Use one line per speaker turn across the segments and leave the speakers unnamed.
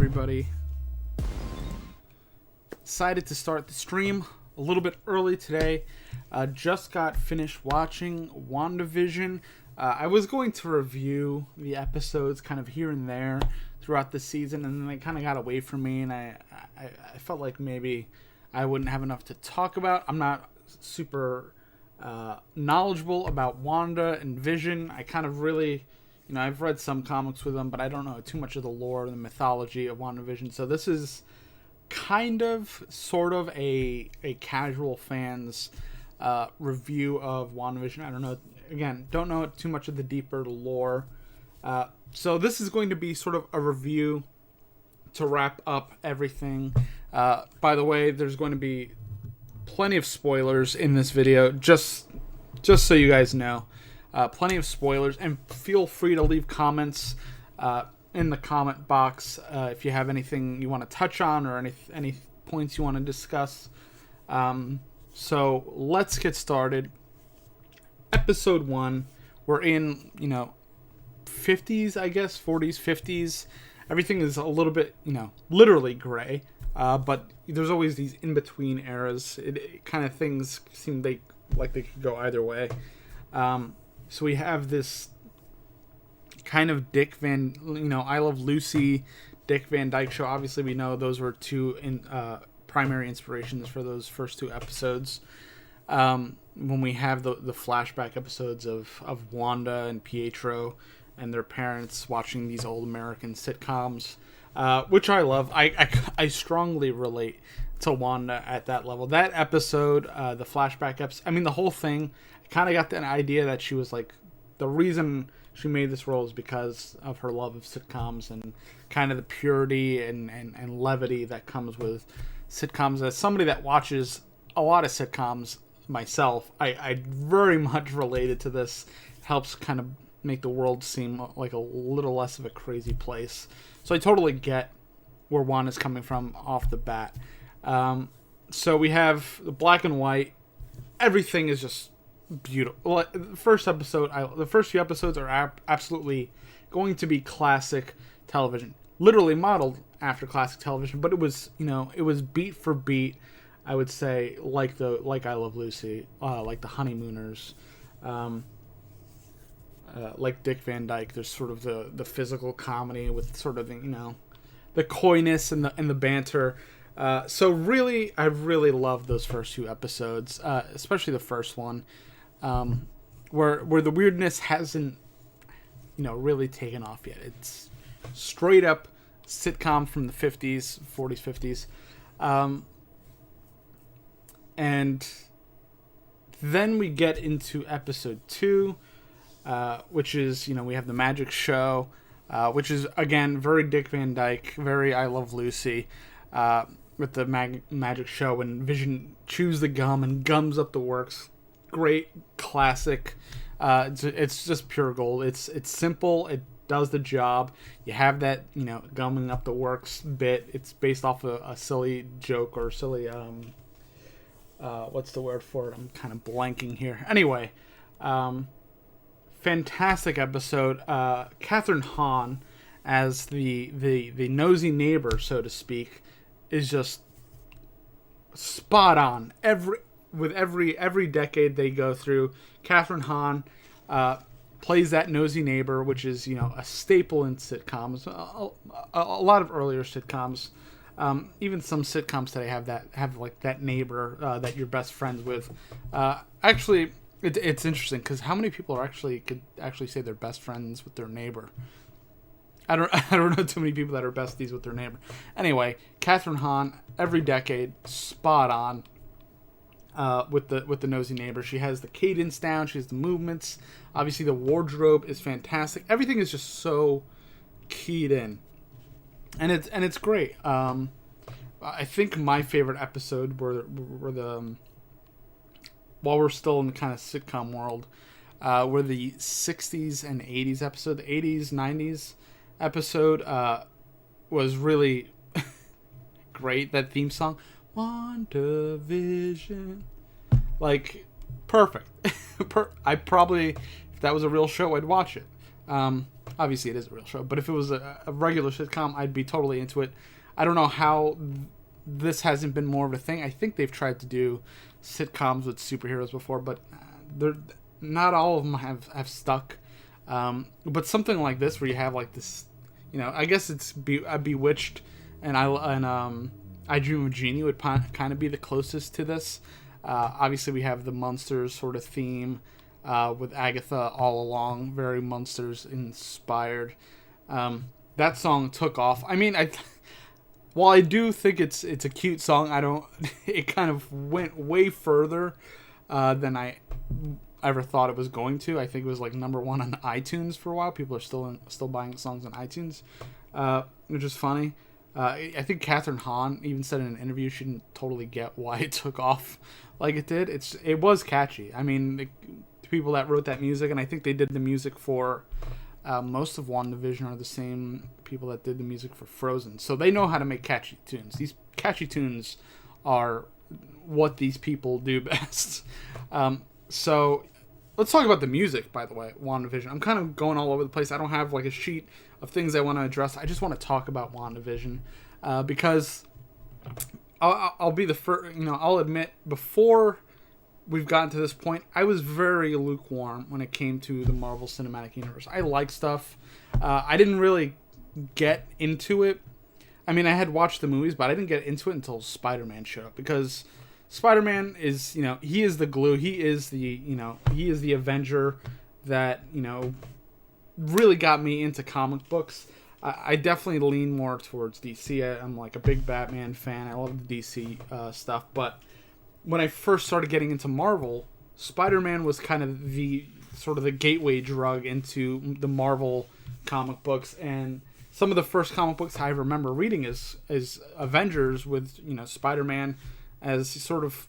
everybody. Decided to start the stream a little bit early today. Just got finished watching WandaVision. I was going to review the episodes kind of here and there throughout the season, and then they kind of got away from me, and I felt like maybe I wouldn't have enough to talk about. I'm not super knowledgeable about Wanda and Vision. I kind of really... I've read some comics with them, but I don't know too much of the lore and the mythology of WandaVision. So this is kind of, sort of a casual fan's review of WandaVision. I don't know. Again, don't know too much of the deeper lore. So this is going to be sort of a review to wrap up everything. By the way, there's going to be plenty of spoilers in this video, just so you guys know. Plenty of spoilers, and feel free to leave comments in the comment box if you have anything you want to touch on or any points you want to discuss. So let's get started. Episode 1, we're in 50s, I guess, 40s, 50s. Everything is a little bit literally gray, but there's always these in between eras. It kind of things seem like they could go either way. So we have this kind of I Love Lucy, Dick Van Dyke Show. Obviously, we know those were two primary inspirations for those first two episodes. When we have the flashback episodes of Wanda and Pietro and their parents watching these old American sitcoms, which I love. I strongly relate to Wanda at that level. That episode, the flashback episode, I mean, the whole thing, kind of got the idea that she was like, the reason she made this role is because of her love of sitcoms and kind of the purity and levity that comes with sitcoms. As somebody that watches a lot of sitcoms myself, I very much related to this. Helps kind of make the world seem like a little less of a crazy place. So I totally get where Wanda's coming from off the bat. So we have the black and white. Everything is just beautiful. The first episode, the first few episodes are absolutely going to be classic television, literally modeled after classic television. But it was, it was beat for beat. I would say like I Love Lucy, like The Honeymooners, like Dick Van Dyke. There's sort of the physical comedy with sort of the coyness and the banter. So really, I really loved those first two episodes, especially the first one. Where the weirdness hasn't, really taken off yet. It's straight up sitcom from the 50s, 40s, 50s. And then we get into episode 2, which is, we have the magic show, which is, again, very Dick Van Dyke, very I Love Lucy, with the magic show when Vision chews the gum and gums up the works. Great classic. It's just pure gold. It's simple. It does the job. You have that gumming up the works bit. It's based off a silly joke or silly what's the word for it? I'm kind of blanking here. Anyway, fantastic episode. Kathryn Hahn as the nosy neighbor, so to speak, is just spot on. Every decade they go through, Kathryn Hahn plays that nosy neighbor, which is a staple in sitcoms. A lot of earlier sitcoms, even some sitcoms today have like that neighbor that you're best friends with. Actually, it's interesting because how many people could actually say they're best friends with their neighbor? I don't know too many people that are besties with their neighbor. Anyway, Kathryn Hahn, every decade, spot on. With the nosy neighbor. She has the cadence down. She has the movements. Obviously, the wardrobe is fantastic. Everything is just so keyed in, and it's great. I think my favorite episode were the while we're still in the kind of sitcom world, were the 60s and 80s episode. The 80s, 90s episode was really great. That theme song. WandaVision, perfect. I probably, if that was a real show, I'd watch it. obviously it is a real show, but if it was a regular sitcom, I'd be totally into it. I don't know how this hasn't been more of a thing. I think they've tried to do sitcoms with superheroes before, but they're not all of them have stuck. But something like this, where you have like this, I guess it's Bewitched, and I Dream of Jeannie would kind of be the closest to this. Obviously, we have the Munsters sort of theme with Agatha all along, very Munsters inspired. That song took off. I mean, while I do think it's a cute song, it kind of went way further than I ever thought it was going to. I think it was like number one on iTunes for a while. People are still buying songs on iTunes, which is funny. I think Kathryn Hahn even said in an interview she didn't totally get why it took off like it did. It was catchy. I mean, the people that wrote that music, and I think they did the music for most of WandaVision, are the same people that did the music for Frozen. So they know how to make catchy tunes. These catchy tunes are what these people do best. So let's talk about the music, by the way, WandaVision. I'm kind of going all over the place. I don't have like a sheet of things I want to address. I just want to talk about WandaVision because I'll be the first, I'll admit, before we've gotten to this point, I was very lukewarm when it came to the Marvel Cinematic Universe. I like stuff. I didn't really get into it. I mean, I had watched the movies, but I didn't get into it until Spider-Man showed up, because Spider-Man is, he is the glue. He is the Avenger that, really got me into comic books. I definitely lean more towards DC. I'm like a big Batman fan. I love the DC stuff. But when I first started getting into Marvel, Spider-Man was kind of the sort of the gateway drug into the Marvel comic books. And some of the first comic books I remember reading is Avengers, with, Spider-Man as sort of,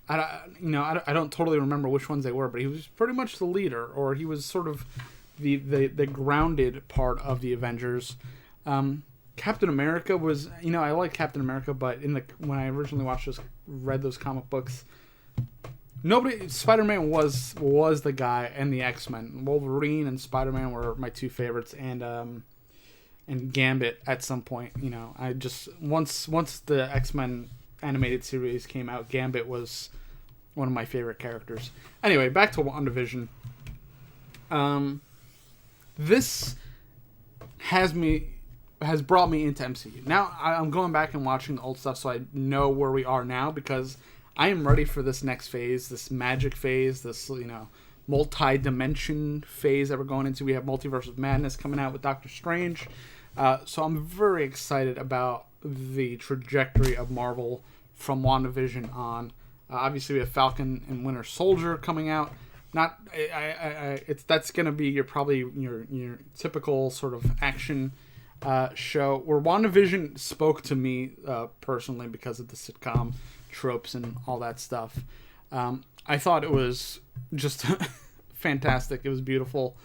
I don't totally remember which ones they were, but he was pretty much the leader, or he was sort of the grounded part of the Avengers. Captain America was, I like Captain America, but when I originally read those comic books, Spider-Man was the guy, and the X-Men. Wolverine and Spider-Man were my two favorites, and Gambit at some point. I just, once the X-Men animated series came out, Gambit was one of my favorite characters. Anyway, back to WandaVision. This has brought me into MCU. Now I'm going back and watching the old stuff, so I know where we are now, because I am ready for this next phase, this magic phase, this multi-dimension phase that we're going into. We have Multiverse of Madness coming out with Doctor Strange, so I'm very excited about the trajectory of Marvel from WandaVision on. Obviously, we have Falcon and Winter Soldier coming out. That's gonna be your typical sort of action show. Where WandaVision spoke to me personally because of the sitcom tropes and all that stuff. I thought it was just fantastic. It was beautiful.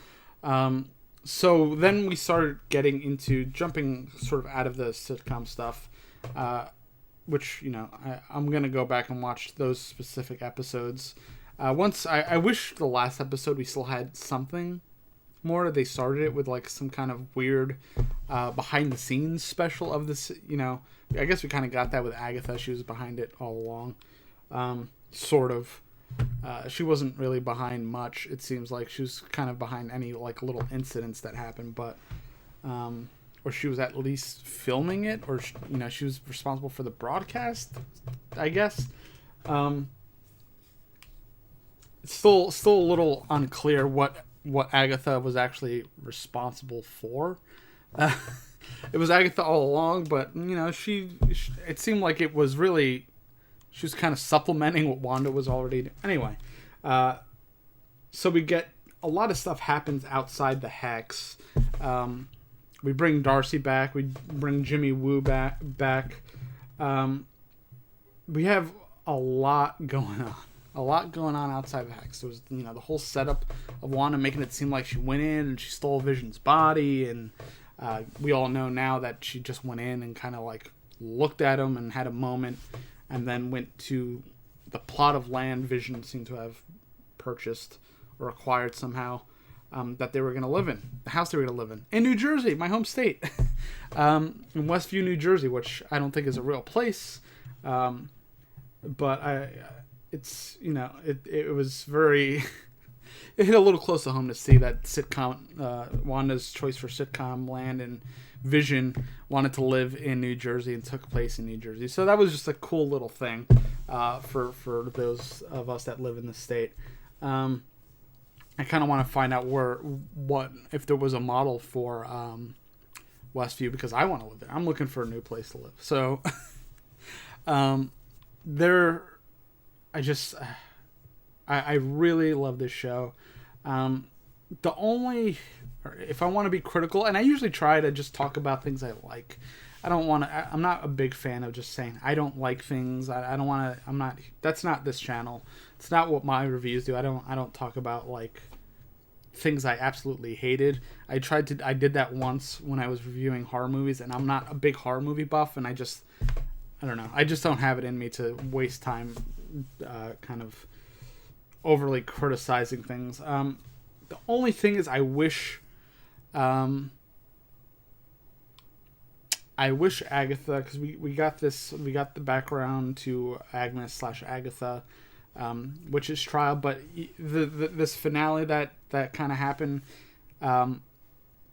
So then we started getting into jumping sort of out of the sitcom stuff, which I'm gonna go back and watch those specific episodes. I wish the last episode we still had something more. They started it with like some kind of weird behind the scenes special of this. I guess we kind of got that with Agatha. She was behind it all along, sort of. She wasn't really behind much. It seems like she was kind of behind any like little incidents that happened, but or she was at least filming it, or she was responsible for the broadcast, I guess. It's still a little unclear what Agatha was actually responsible for. It was Agatha all along, but it seemed like it was really, she was kind of supplementing what Wanda was already doing. Anyway, so we get a lot of stuff happens outside the Hex. We bring Darcy back. We bring Jimmy Woo back. We have a lot going on. A lot going on outside the Hex. There was, the whole setup of Wanda making it seem like she went in and she stole Vision's body, and we all know now that she just went in and kind of like looked at him and had a moment, and then went to the plot of land Vision seemed to have purchased or acquired somehow. that they were going to live in, the house they were going to live in New Jersey, my home state, in Westview, New Jersey, which I don't think is a real place, but it's, it was very, it hit a little close to home to see that sitcom, Wanda's choice for sitcom land and Vision wanted to live in New Jersey and took place in New Jersey. So that was just a cool little thing for those of us that live in the state. I kind of want to find out if there was a model for Westview, because I want to live there. I'm looking for a new place to live. So I really love this show. If I want to be critical, and I usually try to just talk about things I like. I'm not a big fan of just saying I don't like things. I don't want to, that's not this channel. It's not what my reviews do. I don't talk about like things I absolutely hated. I did that once when I was reviewing horror movies, and I'm not a big horror movie buff, and I don't know. I just don't have it in me to waste time kind of overly criticizing things. The only thing is I wish Agatha, because we got the background to Agnes / Agatha, witch's trial, but this finale that kind of happened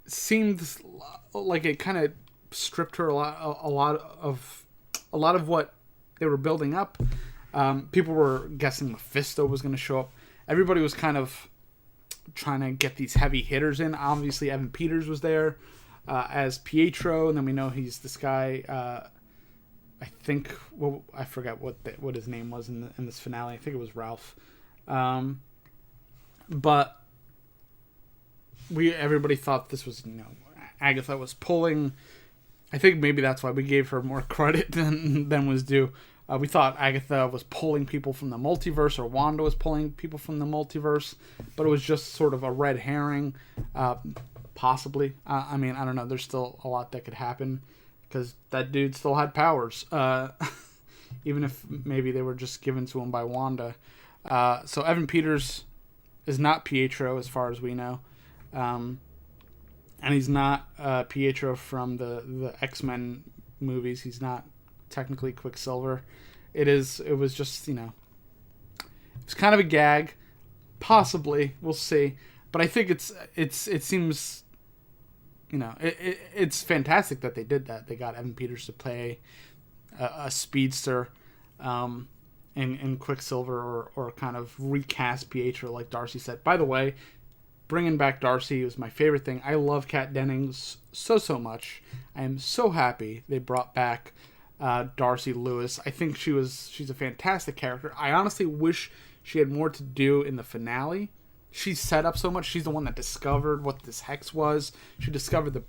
seemed like it kind of stripped her a lot of what they were building up. People were guessing Mephisto was going to show up. Everybody was kind of trying to get these heavy hitters in. Obviously, Evan Peters was there as Pietro, and then we know he's this guy. I think I forgot what his name was in this finale. I think it was Ralph. But everybody thought this was Agatha was pulling. I think maybe that's why we gave her more credit than was due. We thought Agatha was pulling people from the multiverse, or Wanda was pulling people from the multiverse, but it was just sort of a red herring, possibly. I don't know. There's still a lot that could happen, because that dude still had powers, even if maybe they were just given to him by Wanda. So Evan Peters is not Pietro, as far as we know, and he's not Pietro from the X-Men movies. He's not technically Quicksilver. It was just, it's kind of a gag, possibly, we'll see, but I think it seems, it's fantastic that they did that. They got Evan Peters to play a speedster in Quicksilver, or kind of recast Pietro, like Darcy said. By the way, bringing back Darcy was my favorite thing. I love Kat Dennings so much. I am so happy they brought back Darcy Lewis. I think she's a fantastic character. I honestly wish she had more to do in the finale. She's set up so much. She's the one that discovered what this hex was. She discovered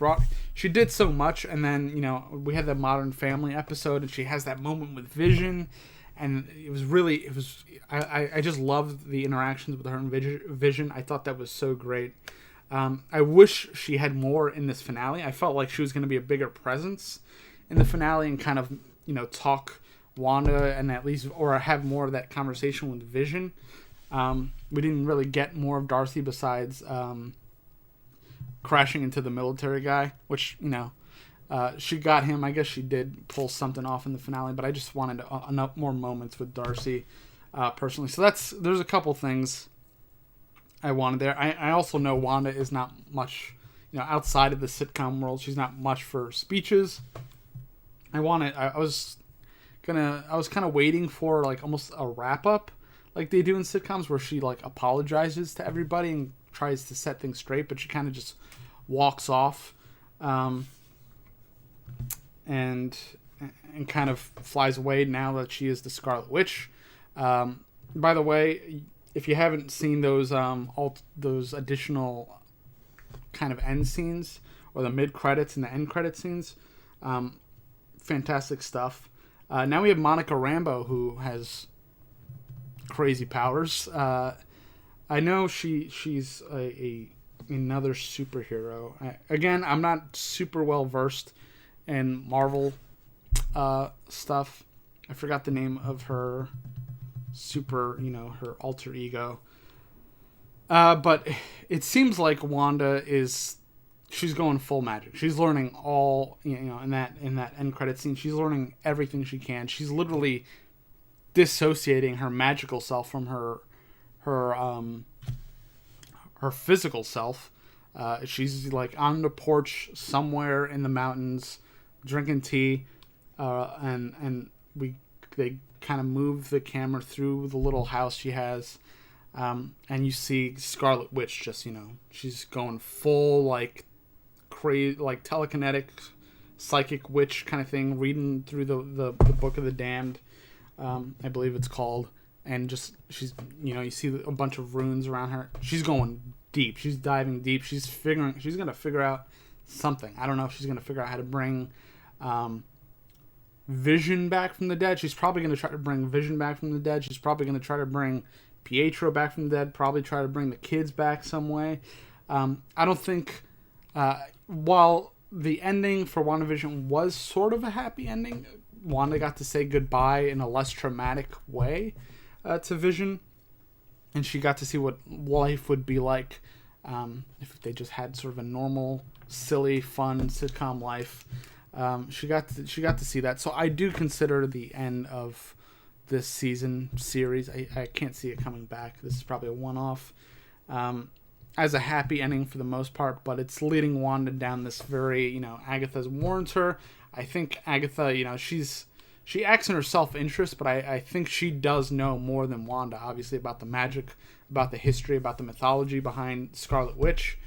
she did so much, and then we had the Modern Family episode, and she has that moment with Vision, and I just loved the interactions with her and Vision. I thought that was so great. I wish she had more in this finale. I felt like she was going to be a bigger presence in the finale and kind of, talk Wanda and at least, or have more of that conversation with Vision. We didn't really get more of Darcy besides crashing into the military guy, which, she got him. I guess she did pull something off in the finale, but I just wanted enough more moments with Darcy personally. So there's a couple things I wanted there. I also know Wanda is not much, outside of the sitcom world. She's not much for speeches. I was kind of waiting for like almost a wrap up, like they do in sitcoms, where she like apologizes to everybody and tries to set things straight, but she kind of just walks off, and kind of flies away now that she is the Scarlet Witch. By the way, if you haven't seen those additional kind of end scenes, or the mid credits and the end credit scenes, fantastic stuff. Now we have Monica Rambeau, who has crazy powers. I know she's another superhero. Again, I'm not super well versed in Marvel stuff. I forgot the name of her her alter ego. But it seems like she's going full magic. She's learning all, in that end credit scene. She's learning everything she can. She's literally dissociating her magical self from her physical self. She's like on the porch somewhere in the mountains, drinking tea, and they kind of move the camera through the little house she has, and you see Scarlet Witch just she's going full like crazy, like telekinetic psychic witch kind of thing, reading through the Book of the Damned, I believe it's called, and just she's you see a bunch of runes around her. She's going deep. She's diving deep. She's gonna figure out something. I don't know if she's gonna figure out how to bring Vision back from the dead. She's probably gonna try to bring Vision back from the dead. She's probably gonna try to bring Pietro back from the dead. Probably try to bring the kids back some way. I don't think while the ending for WandaVision was sort of a happy ending, Wanda got to say goodbye in a less traumatic way to Vision, and she got to see what life would be like if they just had sort of a normal, silly, fun sitcom life. She got to see that. So I do consider the end of this series. I can't see it coming back. This is probably a one-off. As a happy ending for the most part, but it's leading Wanda down this very, Agatha's warns her. I think Agatha, she acts in her self-interest, but I think she does know more than Wanda, obviously, about the magic, about the history, about the mythology behind Scarlet Witch.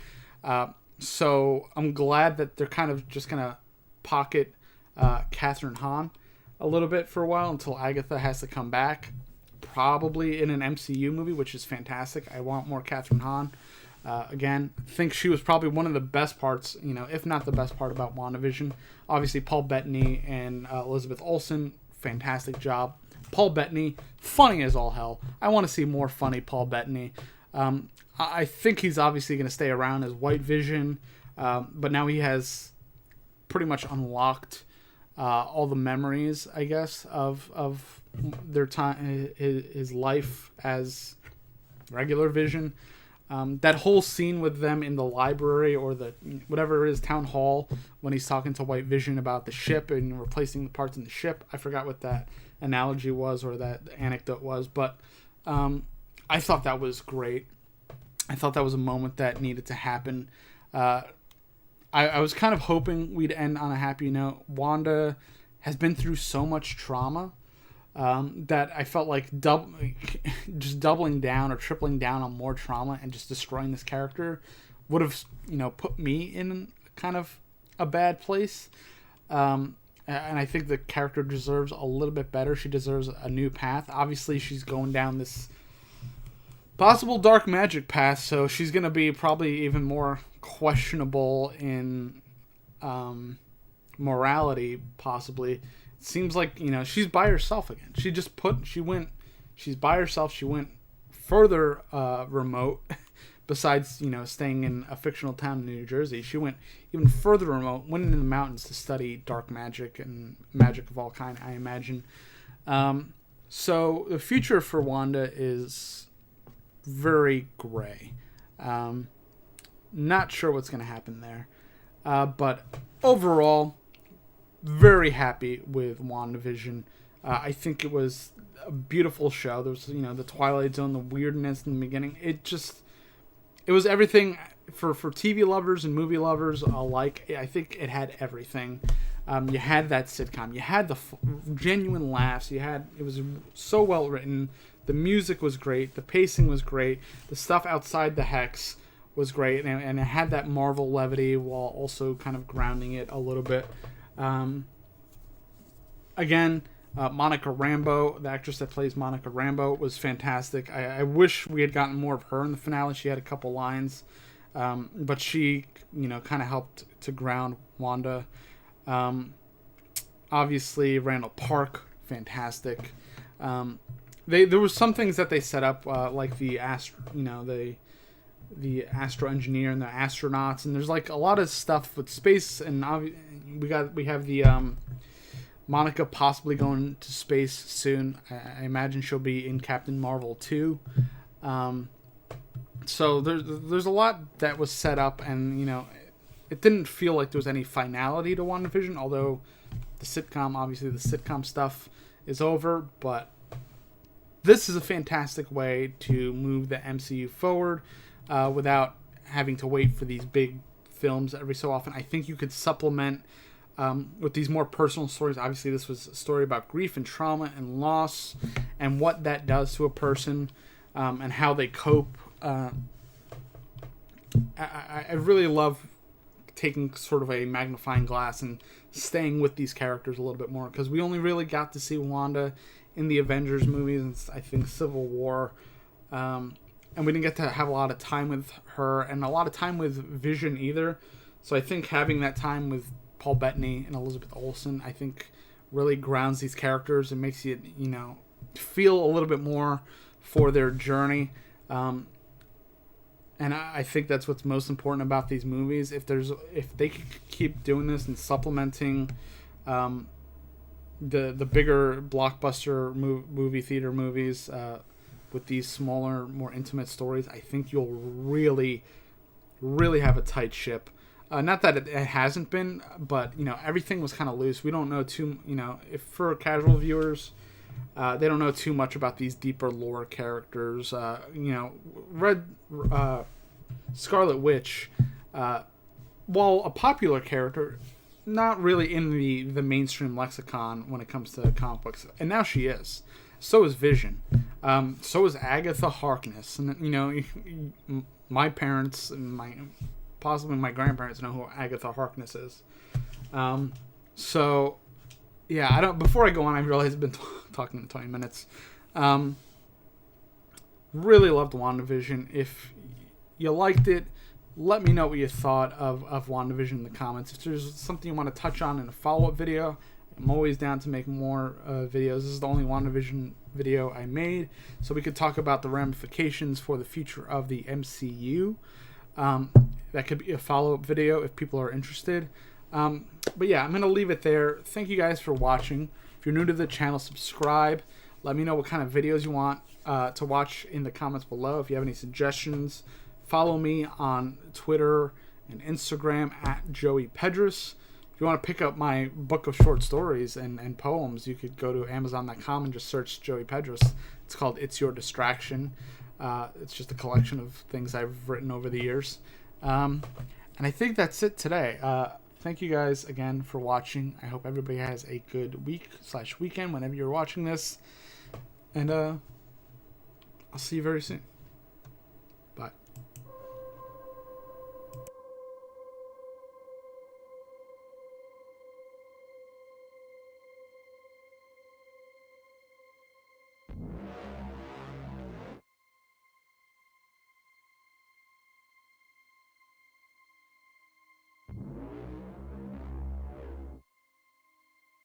So I'm glad that they're kind of just going to pocket Kathryn Hahn a little bit for a while until Agatha has to come back, probably in an MCU movie, which is fantastic. I want more Kathryn Hahn. Again, I think she was probably one of the best parts, if not the best part about WandaVision. Obviously, Paul Bettany and Elizabeth Olsen, fantastic job. Paul Bettany, funny as all hell. I want to see more funny Paul Bettany. I think he's obviously going to stay around as White Vision, but now he has pretty much unlocked all the memories, I guess, of their time, his life as regular Vision. That whole scene with them in the library or the whatever it is, town hall, when he's talking to White Vision about the ship and replacing the parts in the ship. I forgot what that analogy was or that anecdote was, but I thought that was great. I thought that was a moment that needed to happen. I was kind of hoping we'd end on a happy note. Wanda has been through so much trauma that I felt like just doubling down or tripling down on more trauma and just destroying this character would have, put me in kind of a bad place. And I think the character deserves a little bit better. She deserves a new path. Obviously, she's going down this possible dark magic path, so she's going to be probably even more questionable in morality, possibly. It seems like, she's by herself again. She's by herself. She went further remote besides, staying in a fictional town in New Jersey. She went even further remote, went into the mountains to study dark magic and magic of all kind, I imagine. So the future for Wanda is very gray. Not sure what's going to happen there. But overall, very happy with WandaVision. I think it was a beautiful show. There was, the Twilight Zone, the weirdness in the beginning. It was everything for TV lovers and movie lovers alike. I think it had everything. You had that sitcom. You had the genuine laughs. It was so well written. The music was great. The pacing was great. The stuff outside the hex was great. And it had that Marvel levity while also kind of grounding it a little bit. Again, Monica Rambeau, the actress that plays Monica Rambeau, was fantastic. I wish we had gotten more of her in the finale. She had a couple lines, but she, kind of helped to ground Wanda. Obviously, Randall Park, fantastic. There were some things that they set up, like the astro engineer and the astronauts, and there's like a lot of stuff with space, and we have the Monica possibly going to space soon. I imagine she'll be in Captain Marvel 2. So there's a lot that was set up, and it didn't feel like there was any finality to WandaVision, although the sitcom stuff is over, but this is a fantastic way to move the MCU forward without having to wait for these big films every so often. I think you could supplement with these more personal stories. Obviously, this was a story about grief and trauma and loss and what that does to a person and how they cope. I really love taking sort of a magnifying glass and staying with these characters a little bit more, because we only really got to see Wanda in the Avengers movies and I think Civil War, and we didn't get to have a lot of time with her and a lot of time with Vision either. So I think having that time with Paul Bettany and Elizabeth Olsen, I think, really grounds these characters and makes you feel a little bit more for their journey. And I think that's what's most important about these movies. If they could keep doing this and supplementing the bigger blockbuster movie theater movies with these smaller, more intimate stories, I think you'll really, really have a tight ship. Not that it hasn't been, but everything was kind of loose. We don't know too, if for casual viewers, they don't know too much about these deeper lore characters. Scarlet Witch, while a popular character, not really in the mainstream lexicon when it comes to comic books, and now she is. So is Vision. So is Agatha Harkness, and my parents and possibly my grandparents know who Agatha Harkness is. So yeah, I don't. Before I go on, I realize I've been talking for 20 minutes. Really loved WandaVision. If you liked it, let me know what you thought of WandaVision in the comments. If there's something you want to touch on in a follow-up video, I'm always down to make more videos. This is the only WandaVision video I made, so we could talk about the ramifications for the future of the MCU. That could be a follow-up video if people are interested. But yeah, I'm going to leave it there. Thank you guys for watching. If you're new to the channel, subscribe. Let me know what kind of videos you want to watch in the comments below. If you have any suggestions, follow me on Twitter and Instagram at Joey Pedras. If you want to pick up my book of short stories and poems, you could go to Amazon.com and just search Joey Pedras. It's called It's Your Distraction. It's just a collection of things I've written over the years. And I think that's it today. Thank you guys again for watching. I hope everybody has a good week/weekend whenever you're watching this. And I'll see you very soon.